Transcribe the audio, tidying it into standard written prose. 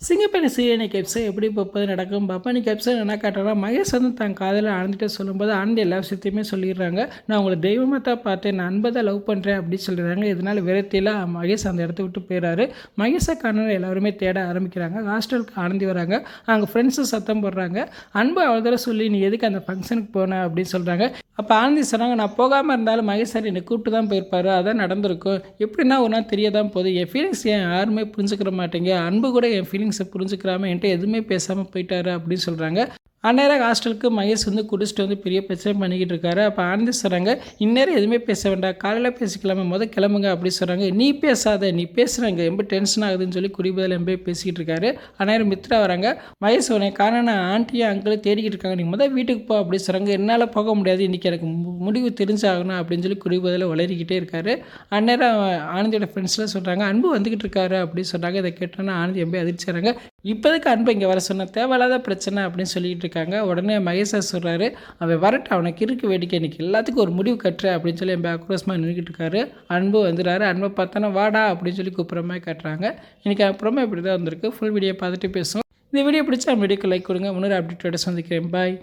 சிங்கப்பெண்ணை serial episode எப்படி போப்பது நடக்கும் பார்ப்போம். இன்றைக்கி எபிசோட் என்ன காட்டுறா, மகேஷ் வந்து தன் காதலில் ஆனந்திட்ட சொல்லும்போது ஆனந்தி எல்லா விஷயத்தையுமே சொல்லிடுறாங்க. நான் உங்களை தெய்வமாக தான் பார்த்தேன், நான் அன்பை தான் லவ் பண்ணுறேன் அப்படின்னு சொல்லிடுறாங்க. இதனால் விரத்தியில் மகேஷ் அந்த இடத்த விட்டு போயிடுறாரு. மகேஷை காணல எல்லாருமே தேட ஆரம்பிக்கிறாங்க. ஹாஸ்டலுக்கு ஆனந்தி வராங்க. அங்கே ஃப்ரெண்ட்ஸும் சத்தம் போடுறாங்க. அன்பு அவ்வளோ சொல்லி நீ எதுக்கு அந்த ஃபங்க்ஷனுக்கு போன அப்படின்னு சொல்கிறாங்க. அப்போ ஆனந்தி சொன்னாங்க, நான் போகாமல் இருந்தாலும் மகேஷ் சார் என்னை கூப்பிட்டு தான் போயிருப்பாரு, அதான் நடந்திருக்கும். எப்படின்னா ஒரு நாள் தெரிய தான் போகுது. என் ஃபீலிங்ஸ் ஏன் யாருமே புரிஞ்சுக்கிற மாட்டேங்க, அன்பு கூட என் ஃபீலிங்ஸை புரிஞ்சுக்கிறாமல் என்கிட்ட எதுவுமே பேசாமல் போயிட்டாரு அப்படின்னு சொல்கிறாங்க. அந்நேரம் ஹாஸ்டலுக்கு மகேஷ் வந்து குடிச்சிட்டு வந்து பெரிய பிரச்சனை பண்ணிக்கிட்டு இருக்காரு. அப்போ ஆனந்தி சொல்கிறாங்க, இந்நேரம் எதுவுமே பேச வேண்டாம், காலையில் பேசிக்கலாமா, கிளம்புங்க அப்படி சொல்கிறாங்க. நீ பேசாத, நீ பேசுகிறாங்க ரொம்ப டென்ஷன் ஆகுதுன்னு சொல்லி குடிபதில் எம்பே பேசிக்கிட்டு இருக்காரு. அந்நேரம் மித்ரா வராங்க. மகேஷ் உடனே காரணம் ஆண்டியும் அங்கிளும் தேடிக்கிட்டு இருக்காங்க, நீங்கள் வீட்டுக்கு போ அப்படி சொல்கிறாங்க. என்னால் போக முடியாது, இன்றைக்கி எனக்கு முடிவு தெரிஞ்சாகணும் அப்படின்னு சொல்லி குடிபதில் வளரிக்கிட்டே இருக்காரு. அந்நேரம் ஆனந்தியோட ஃப்ரெண்ட்ஸ்லாம் சொல்கிறாங்க, அன்பு வந்துக்கிட்டு இருக்காரு அப்படின்னு சொல்கிறாங்க. இதை கேட்டோன்னா ஆனந்தி எம்பே அதிர்ச்சிறாங்க. இப்போதுக்கு அன்பு இங்கே வர சொன்ன தேவையில்லாத பிரச்சனை அப்படின்னு சொல்லிட்டு இருக்காங்க. உடனே மகேஷா சொல்கிறாரு, அவன் வரட்டு, அவனுக்கு இருக்கு வேடிக்கை, இன்றைக்கி எல்லாத்துக்கும் ஒரு முடிவு கட்டுற அப்படின்னு சொல்லி என் ஆக்ரோஷமாக நின்றுக்கிட்டு இருக்காரு. அன்பு வந்துடுறாரு. அன்பை பார்த்தானா வாடா அப்படின்னு சொல்லி கூப்பிட்ற மாதிரி காட்டுறாங்க. இன்றைக்கி அப்புறமா இப்படி தான் வந்திருக்கு. ஃபுல் வீடியோ பார்த்துட்டு பேசுவோம். இந்த வீடியோ பிடிச்சா வீடியோக்கு லைக் கொடுங்க. முன்னூறு அப்டேட்டோட சந்திக்கிறேன். பாய்.